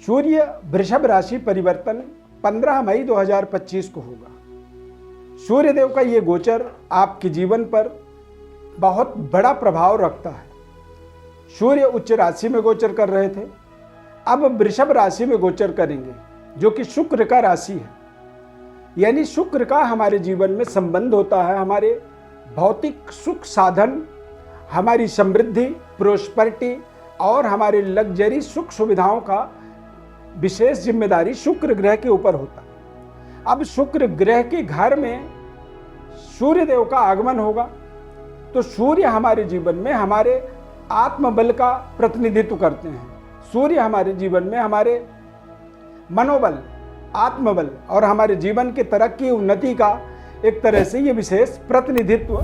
सूर्य वृषभ राशि परिवर्तन 15 मई 2025 को होगा। सूर्य देव का ये गोचर आपके जीवन पर बहुत बड़ा प्रभाव रखता है। सूर्य उच्च राशि में गोचर कर रहे थे, अब वृषभ राशि में गोचर करेंगे, जो कि शुक्र का राशि है। यानी शुक्र का हमारे जीवन में संबंध होता है हमारे भौतिक सुख साधन, हमारी समृद्धि, प्रोस्पेरिटी और हमारे लग्जरी सुख सुविधाओं का विशेष जिम्मेदारी शुक्र ग्रह के ऊपर होता है। अब शुक्र ग्रह के घर में सूर्य देव का आगमन होगा, तो सूर्य हमारे जीवन में हमारे आत्मबल का प्रतिनिधित्व करते हैं। सूर्य हमारे जीवन में हमारे मनोबल, आत्मबल और हमारे जीवन के तरक्की उन्नति का एक तरह से ये विशेष प्रतिनिधित्व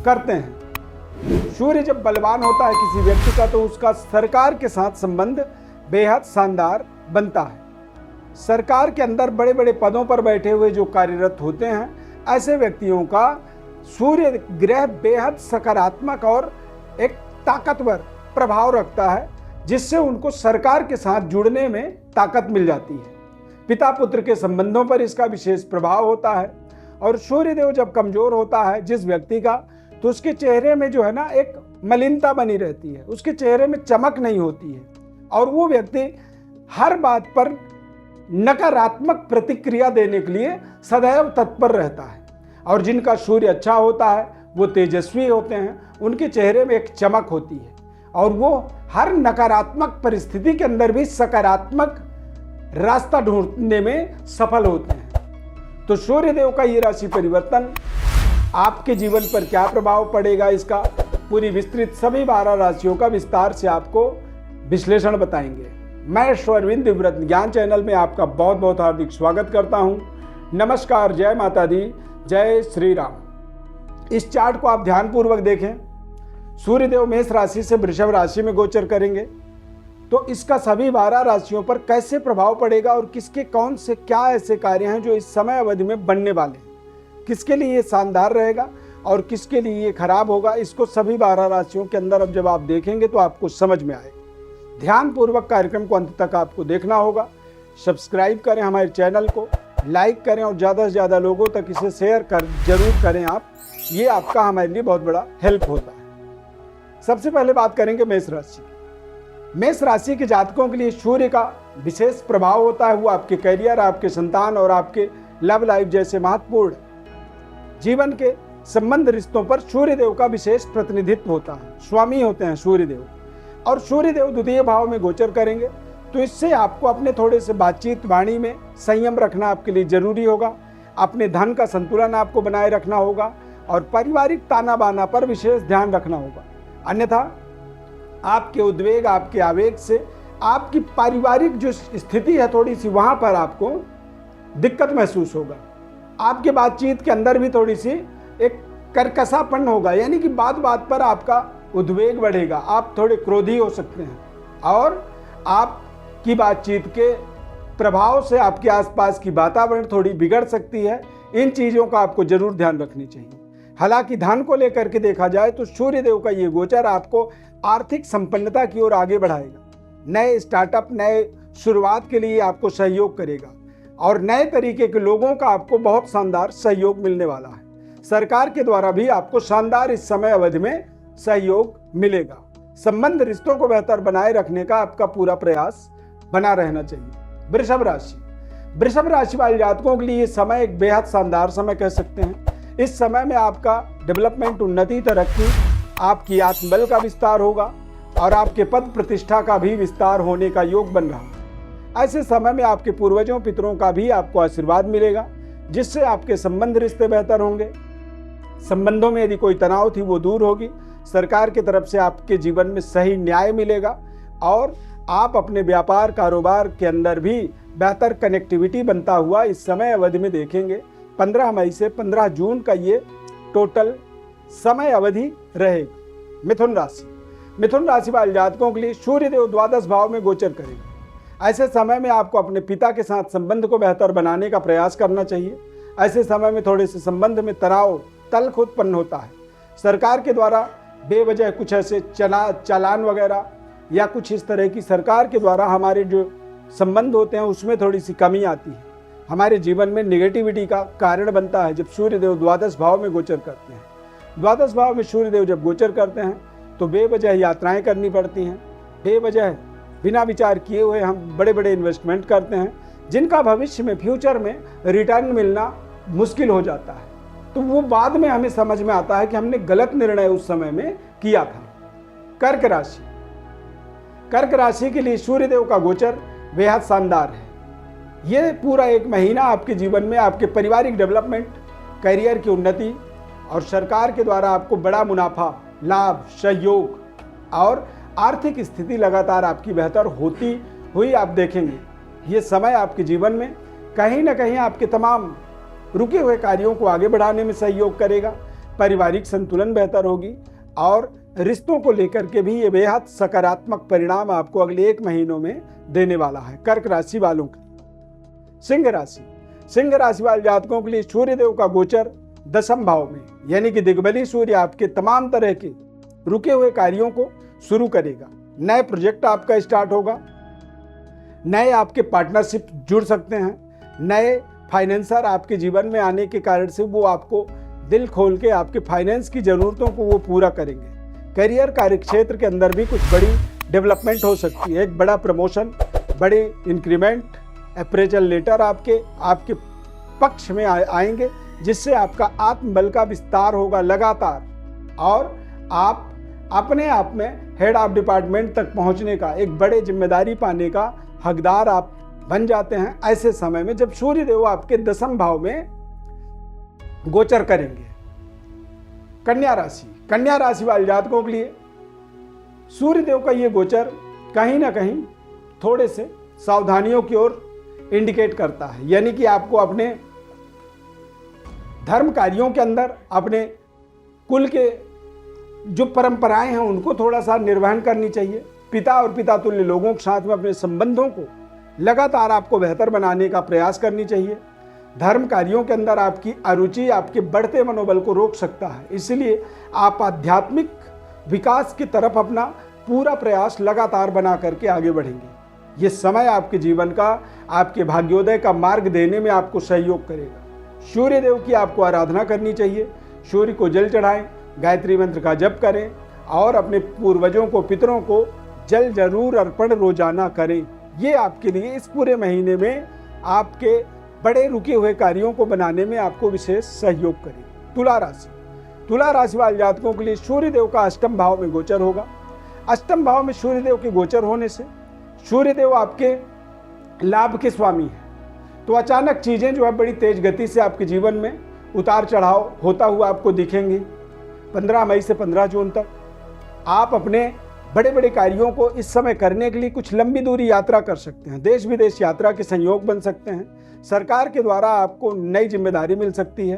करते हैं। सूर्य जब बलवान होता है किसी व्यक्ति का, तो उसका सरकार के साथ संबंध बेहद शानदार बनता है। सरकार के अंदर बड़े बड़े पदों पर बैठे हुए जो कार्यरत होते हैं, ऐसे व्यक्तियों का सूर्य ग्रह बेहद सकारात्मक और एक ताकतवर प्रभाव रखता है, जिससे उनको सरकार के साथ जुड़ने में ताकत मिल जाती है। पिता पुत्र के संबंधों पर इसका विशेष प्रभाव होता है। और सूर्य देव जब कमजोर होता है जिस व्यक्ति का, तो उसके चेहरे में जो है ना एक मलिनता बनी रहती है, उसके चेहरे में चमक नहीं होती है और वो व्यक्ति हर बात पर नकारात्मक प्रतिक्रिया देने के लिए सदैव तत्पर रहता है। और जिनका सूर्य अच्छा होता है वो तेजस्वी होते हैं, उनके चेहरे में एक चमक होती है और वो हर नकारात्मक परिस्थिति के अंदर भी सकारात्मक रास्ता ढूंढने में सफल होते हैं। तो सूर्य देव का ये राशि परिवर्तन आपके जीवन पर क्या प्रभाव पड़ेगा, इसका पूरी विस्तृत सभी 12 राशियों का विस्तार से आपको विश्लेषण बताएंगे। मैं अरविंद दिव्यव्रत ज्ञान चैनल में आपका बहुत बहुत हार्दिक स्वागत करता हूं। नमस्कार, जय माता दी, जय श्री राम। इस चार्ट को आप ध्यानपूर्वक देखें। सूर्य देव मेष राशि से वृषभ राशि में गोचर करेंगे, तो इसका सभी 12 राशियों पर कैसे प्रभाव पड़ेगा और किसके कौन से क्या ऐसे कार्य हैं जो इस समय अवधि में बनने वाले हैं, किसके लिए ये शानदार रहेगा और किसके लिए ये खराब होगा, इसको सभी 12 राशियों के अंदर अब जब आप देखेंगे तो आपको समझ में आएगा। ध्यानपूर्वक कार्यक्रम को अंत तक आपको देखना होगा। सब्सक्राइब करें हमारे चैनल को, लाइक करें और ज़्यादा से ज़्यादा लोगों तक इसे शेयर जरूर करें आप, ये आपका हमारे लिए बहुत बड़ा हेल्प होता है। सबसे पहले बात करेंगे मेष राशि की। मेष राशि के जातकों के लिए सूर्य का विशेष प्रभाव होता है। वो आपके करियर, आपके संतान और आपके लव लाइफ जैसे महत्वपूर्ण जीवन के संबंध रिश्तों पर सूर्य देव का विशेष प्रतिनिधित्व होता है। स्वामी होते हैं सूर्य देव, और सूर्य देव द्वितीय भाव में गोचर करेंगे, तो इससे आपको अपने थोड़े से बातचीत वाणी में संयम रखना आपके लिए जरूरी होगा। अपने धन का संतुलन आपको बनाए रखना होगा और पारिवारिक ताना बाना पर विशेष ध्यान रखना होगा। अन्यथा आपके उद्वेग, आपके आवेग से आपकी पारिवारिक जो स्थिति है थोड़ी सी, वहां पर आपको दिक्कत महसूस होगा। आपके बातचीत के अंदर भी थोड़ी सी एक कर्कशापन होगा, यानी कि बात बात पर आपका उद्वेग बढ़ेगा, आप थोड़े क्रोधी हो सकते हैं और आपकी बातचीत के प्रभाव से आपके आसपास की वातावरण थोड़ी बिगड़ सकती है। इन चीज़ों का आपको जरूर ध्यान रखनी चाहिए। हालांकि धन को लेकर के देखा जाए तो सूर्य देव का ये गोचर आपको आर्थिक संपन्नता की ओर आगे बढ़ाएगा। नए स्टार्टअप, नए शुरुआत के लिए आपको सहयोग करेगा और नए तरीके के लोगों का आपको बहुत शानदार सहयोग मिलने वाला है। सरकार के द्वारा भी आपको शानदार इस समय अवधि में सहयोग मिलेगा। संबंध रिश्तों को बेहतर बनाए रखने का आपका पूरा प्रयास बना रहना चाहिए। वृषभ राशि, वृषभ राशि वाले जातकों के लिए ये समय एक बेहद शानदार समय कह सकते हैं। इस समय में आपका डेवलपमेंट, उन्नति, तरक्की, आपकी आत्मबल का विस्तार होगा और आपके पद प्रतिष्ठा का भी विस्तार होने का योग बन रहा है। ऐसे समय में आपके पूर्वजों पितरों का भी आपको आशीर्वाद मिलेगा, जिससे आपके संबंध रिश्ते बेहतर होंगे। संबंधों में यदि कोई तनाव थी वो दूर होगी। सरकार की तरफ से आपके जीवन में सही न्याय मिलेगा और आप अपने व्यापार कारोबार के अंदर भी बेहतर कनेक्टिविटी बनता हुआ इस समय अवधि में देखेंगे। 15 मई से 15 जून का ये टोटल समय अवधि रहेगी। मिथुन राशि, मिथुन राशि वाले जातकों के लिए सूर्य देव द्वादश भाव में गोचर करेंगे। ऐसे समय में आपको अपने पिता के साथ संबंध को बेहतर बनाने का प्रयास करना चाहिए। ऐसे समय में थोड़े से संबंध में तनाव, तल्ख उत्पन्न होता है। सरकार के द्वारा बेवजह कुछ ऐसे चालान वगैरह या कुछ इस तरह की सरकार के द्वारा हमारे जो संबंध होते हैं उसमें थोड़ी सी कमी आती है, हमारे जीवन में नेगेटिविटी का कारण बनता है जब सूर्यदेव द्वादश भाव में गोचर करते हैं। द्वादश भाव में सूर्यदेव जब गोचर करते हैं तो बेवजह यात्राएं करनी पड़ती हैं, बेवजह बिना विचार किए हुए हम बड़े बड़े इन्वेस्टमेंट करते हैं जिनका भविष्य में फ्यूचर में रिटर्न मिलना मुश्किल हो जाता है। तो वो बाद में हमें समझ में आता है कि हमने गलत निर्णय उस समय में किया था। कर्क राशि, कर्क राशि के लिए सूर्यदेव का गोचर बेहद शानदार है। ये पूरा एक महीना आपके जीवन में आपके पारिवारिक डेवलपमेंट, करियर की उन्नति और सरकार के द्वारा आपको बड़ा मुनाफा, लाभ, सहयोग और आर्थिक स्थिति लगातार आपकी बेहतर होती हुई आप देखेंगे। ये समय आपके जीवन में कहीं ना कहीं आपके तमाम रुके हुए कार्यों को आगे बढ़ाने में सहयोग करेगा। पारिवारिक संतुलन बेहतर होगी और रिश्तों को लेकर के भी ये बेहद सकारात्मक परिणाम आपको अगले 1 महीनों में देने वाला है। कर्क राशि वालों के सिंह राशि, सिंह राशि वाले जातकों के लिए सूर्यदेव का गोचर 10वें भाव में, यानी कि दिग्बली सूर्य आपके तमाम तरह के रुके हुए कार्यों को शुरू करेगा। नए प्रोजेक्ट आपका स्टार्ट होगा, नए आपके पार्टनरशिप जुड़ सकते हैं, नए फाइनेंसर आपके जीवन में आने के कारण से वो आपको दिल खोल के आपके फाइनेंस की ज़रूरतों को वो पूरा करेंगे। करियर कार्यक्षेत्र के अंदर भी कुछ बड़ी डेवलपमेंट हो सकती है, एक बड़ा प्रमोशन, बड़े इंक्रीमेंट, अप्रेजल लेटर आपके पक्ष में आएंगे जिससे आपका आत्मबल का विस्तार होगा लगातार और आप अपने आप में हेड ऑफ डिपार्टमेंट तक पहुंचने का, एक बड़े जिम्मेदारी पाने का हकदार आप बन जाते हैं ऐसे समय में जब सूर्यदेव आपके 10वें भाव में गोचर करेंगे। कन्या राशि, कन्या राशि वाले जातकों के लिए सूर्यदेव का ये गोचर कहीं ना कहीं थोड़े से सावधानियों की ओर इंडिकेट करता है, यानी कि आपको अपने धर्म कार्यों के अंदर अपने कुल के जो परंपराएं हैं उनको थोड़ा सा निर्वहन करनी चाहिए। पिता और पिता तुल्य लोगों के साथ में अपने संबंधों को लगातार आपको बेहतर बनाने का प्रयास करनी चाहिए। धर्म कार्यों के अंदर आपकी अरुचि आपके बढ़ते मनोबल को रोक सकता है, इसलिए आप आध्यात्मिक विकास की तरफ अपना पूरा प्रयास लगातार बना करके आगे बढ़ेंगे। ये समय आपके जीवन का, आपके भाग्योदय का मार्ग देने में आपको सहयोग करेगा। सूर्यदेव की आपको आराधना करनी चाहिए, सूर्य को जल चढ़ाएं, गायत्री मंत्र का जप करें और अपने पूर्वजों को, पितरों को जल जरूर अर्पण रोजाना करें। ये आपके लिए इस पूरे महीने में आपके बड़े रुके हुए कार्यों को बनाने में आपको विशेष सहयोग करेगा। तुला राशि, तुला राशि वाले जातकों के लिए सूर्यदेव का 8वें भाव में गोचर होगा। 8वें भाव में सूर्यदेव के गोचर होने से सूर्यदेव आपके लाभ के स्वामी हैं, तो अचानक चीज़ें जो है बड़ी तेज गति से आपके जीवन में उतार चढ़ाव होता हुआ आपको दिखेंगी। 15 मई से 15 जून तक आप अपने बड़े बड़े कार्यों को इस समय करने के लिए कुछ लंबी दूरी यात्रा कर सकते हैं, देश विदेश यात्रा के संयोग बन सकते हैं। सरकार के द्वारा आपको नई जिम्मेदारी मिल सकती है,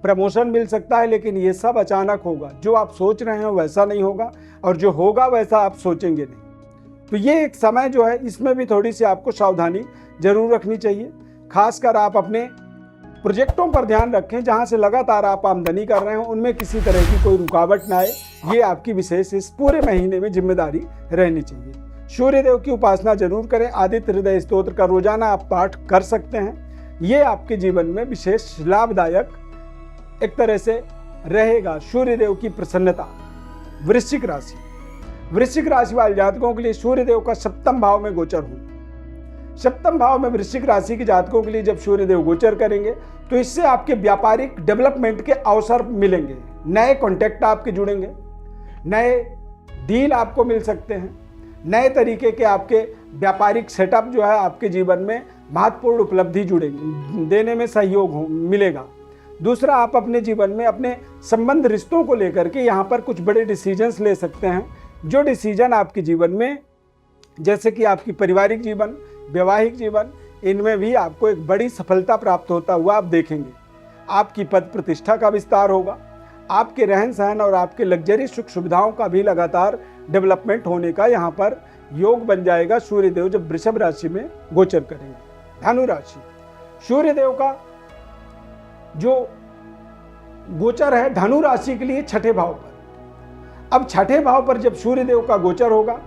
प्रमोशन मिल सकता है, लेकिन ये सब अचानक होगा। जो आप सोच रहे हैं वैसा नहीं होगा और जो होगा वैसा आप सोचेंगे नहीं। तो ये एक समय जो है इसमें भी थोड़ी सी आपको सावधानी जरूर रखनी चाहिए। खासकर आप अपने प्रोजेक्टों पर ध्यान रखें, जहां से लगातार आप आमदनी कर रहे हो उनमें किसी तरह की कोई रुकावट ना आए। ये आपकी विशेष इस पूरे महीने में जिम्मेदारी रहनी चाहिए। सूर्यदेव की उपासना जरूर करें। आदित्य हृदय स्तोत्र का रोजाना आप पाठ कर सकते हैं। ये आपके जीवन में विशेष लाभदायक एक तरह से रहेगा। सूर्यदेव की प्रसन्नता। वृश्चिक राशि, वृश्चिक राशि वाले जातकों के लिए सूर्यदेव का 7वें भाव में गोचर हो। 7वें भाव में वृश्चिक राशि के जातकों के लिए जब सूर्यदेव गोचर करेंगे तो इससे आपके व्यापारिक डेवलपमेंट के अवसर मिलेंगे, नए कॉन्टैक्ट आपके जुड़ेंगे, नए डील आपको मिल सकते हैं, नए तरीके के आपके व्यापारिक सेटअप जो है आपके जीवन में महत्वपूर्ण उपलब्धि जुड़ेगी, देने में सहयोग मिलेगा। दूसरा, आप अपने जीवन में अपने संबंध रिश्तों को लेकर के यहाँ पर कुछ बड़े डिसीजंस ले सकते हैं, जो डिसीजन आपके जीवन में, जैसे कि आपकी पारिवारिक जीवन, वैवाहिक जीवन, इनमें भी आपको एक बड़ी सफलता प्राप्त होता हुआ आप देखेंगे। आपकी पद प्रतिष्ठा का विस्तार होगा, आपके रहन सहन और आपके लग्जरी सुख सुविधाओं का भी लगातार डेवलपमेंट होने का यहाँ पर योग बन जाएगा सूर्यदेव जब वृषभ राशि में गोचर करेंगे। धनु राशि, सूर्यदेव का जो गोचर है धनु राशि के लिए 6ठे भाव पर। अब 6ठे भाव पर जब सूर्यदेव का गोचर होगा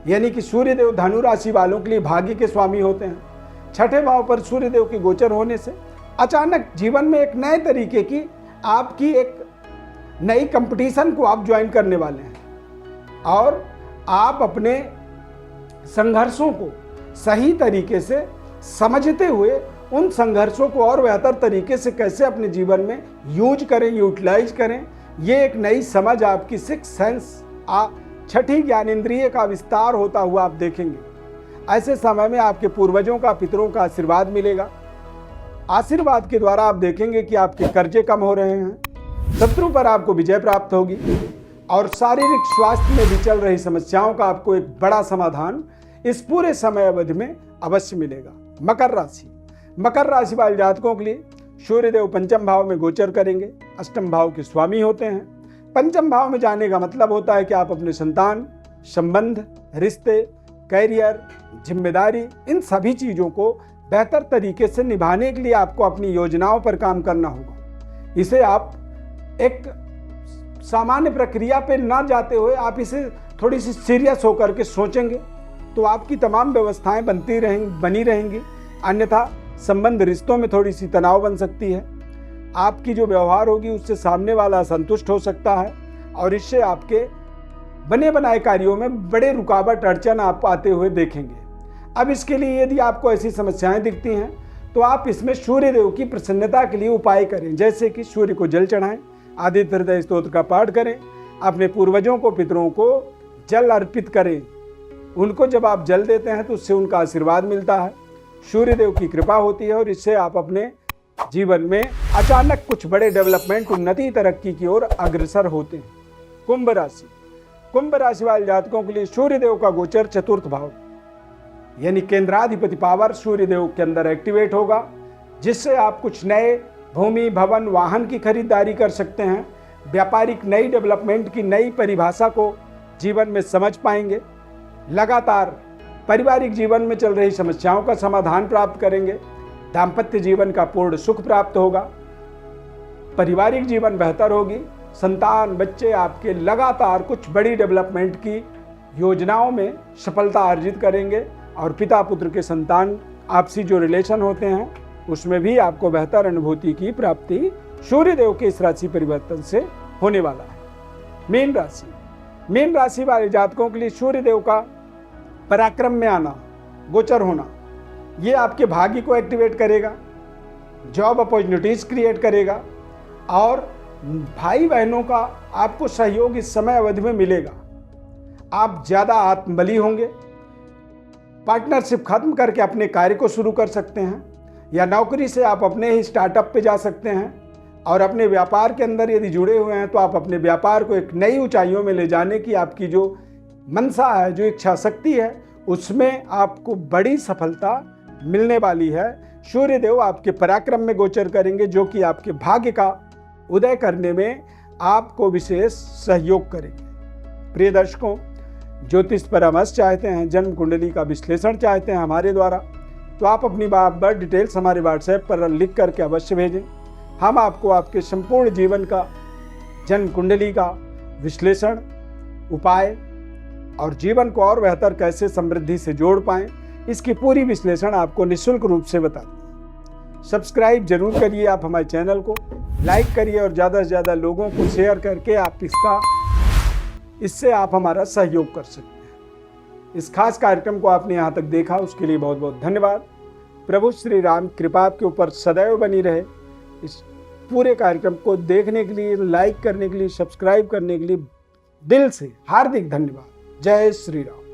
यानी कि सूर्यदेव धनु राशि वालों के लिए भाग्य के स्वामी होते हैं। छठे भाव पर सूर्यदेव के गोचर होने से अचानक जीवन में एक नए तरीके की आपकी एक नई कंपटीशन को आप ज्वाइन करने वाले हैं और आप अपने संघर्षों को सही तरीके से समझते हुए उन संघर्षों को और बेहतर तरीके से कैसे अपने जीवन में यूज करें, यूटिलाइज करें, ये एक नई समझ आपकी सिक्स सेंस छठी ज्ञानेंद्रिय का विस्तार होता हुआ आप देखेंगे। ऐसे समय में आपके पूर्वजों का, पितरों का आशीर्वाद मिलेगा। आशीर्वाद के द्वारा आप देखेंगे कि आपके कर्जे कम हो रहे हैं, शत्रु पर आपको विजय प्राप्त होगी और शारीरिक स्वास्थ्य में भी चल रही समस्याओं का आपको एक बड़ा समाधान इस पूरे समय अवधि में अवश्य मिलेगा। मकर राशि, मकर राशि वाले जातकों के लिए सूर्यदेव पंचम भाव में गोचर करेंगे। अष्टम भाव के स्वामी होते हैं। पंचम भाव में जाने का मतलब होता है कि आप अपने संतान, संबंध, रिश्ते, कैरियर, जिम्मेदारी, इन सभी चीज़ों को बेहतर तरीके से निभाने के लिए आपको अपनी योजनाओं पर काम करना होगा। इसे आप एक सामान्य प्रक्रिया पे ना जाते हुए आप इसे थोड़ी सी सीरियस होकर के सोचेंगे तो आपकी तमाम व्यवस्थाएं बनी रहेंगी। अन्यथा संबंध, रिश्तों में थोड़ी सी तनाव बन सकती है। आपकी जो व्यवहार होगी उससे सामने वाला असंतुष्ट हो सकता है और इससे आपके बने बनाए कार्यों में बड़े रुकावट, अड़चन आप आते हुए देखेंगे। अब इसके लिए यदि आपको ऐसी समस्याएं दिखती हैं तो आप इसमें सूर्यदेव की प्रसन्नता के लिए उपाय करें, जैसे कि सूर्य को जल चढ़ाएं, आदित्य हृदय स्तोत्र का पाठ करें, अपने पूर्वजों को, पितरों को जल अर्पित करें। उनको जब आप जल देते हैं तो उससे उनका आशीर्वाद मिलता है, सूर्यदेव की कृपा होती है और इससे आप अपने जीवन में अचानक कुछ बड़े डेवलपमेंट, उन्नति, तरक्की की ओर अग्रसर होते हैं। कुंभ राशि, कुंभ राशि वाले जातकों के लिए सूर्यदेव का गोचर चतुर्थ भाव यानी केंद्राधिपति पावर सूर्यदेव के अंदर एक्टिवेट होगा, जिससे आप कुछ नए भूमि, भवन, वाहन की खरीदारी कर सकते हैं। व्यापारिक नई डेवलपमेंट की नई परिभाषा को जीवन में समझ पाएंगे। लगातार पारिवारिक जीवन में चल रही समस्याओं का समाधान प्राप्त करेंगे। दाम्पत्य जीवन का पूर्ण सुख प्राप्त होगा। पारिवारिक जीवन बेहतर होगी। संतान, बच्चे आपके लगातार कुछ बड़ी डेवलपमेंट की योजनाओं में सफलता अर्जित करेंगे और पिता पुत्र के संतान आपसी जो रिलेशन होते हैं उसमें भी आपको बेहतर अनुभूति की प्राप्ति सूर्यदेव के इस राशि परिवर्तन से होने वाला है। मीन राशि, मीन राशि वाले जातकों के लिए सूर्यदेव का पराक्रम में आना, गोचर होना, ये आपके भाग्य को एक्टिवेट करेगा, जॉब अपॉर्चुनिटीज क्रिएट करेगा और भाई बहनों का आपको सहयोग इस समय अवधि में मिलेगा। आप ज़्यादा आत्मबली होंगे। पार्टनरशिप खत्म करके अपने कार्य को शुरू कर सकते हैं या नौकरी से आप अपने ही स्टार्टअप पे जा सकते हैं और अपने व्यापार के अंदर यदि जुड़े हुए हैं तो आप अपने व्यापार को एक नई ऊंचाइयों में ले जाने की आपकी जो मनसा है, जो इच्छा शक्ति है, उसमें आपको बड़ी सफलता मिलने वाली है। सूर्यदेव आपके पराक्रम में गोचर करेंगे, जो कि आपके भाग्य का उदय करने में आपको विशेष सहयोग करेंगे। प्रिय दर्शकों, ज्योतिष परामर्श चाहते हैं, जन्म कुंडली का विश्लेषण चाहते हैं हमारे द्वारा, तो आप अपनी बर्थ डिटेल्स हमारे व्हाट्सएप पर लिख करके अवश्य भेजें। हम आपको आपके संपूर्ण जीवन का, जन्म कुंडली का विश्लेषण, उपाय और जीवन को और बेहतर कैसे समृद्धि से जोड़ पाएं, इसकी पूरी विश्लेषण आपको निःशुल्क रूप से बताते हैं। सब्सक्राइब जरूर करिए आप हमारे चैनल को, लाइक करिए और ज़्यादा से ज़्यादा लोगों को शेयर करके इससे आप हमारा सहयोग कर सकते हैं। इस खास कार्यक्रम को आपने यहाँ तक देखा, उसके लिए बहुत बहुत धन्यवाद। प्रभु श्री राम कृपा आपके ऊपर सदैव बनी रहे। इस पूरे कार्यक्रम को देखने के लिए, लाइक करने के लिए, सब्सक्राइब करने के लिए दिल से हार्दिक धन्यवाद। जय श्री राम।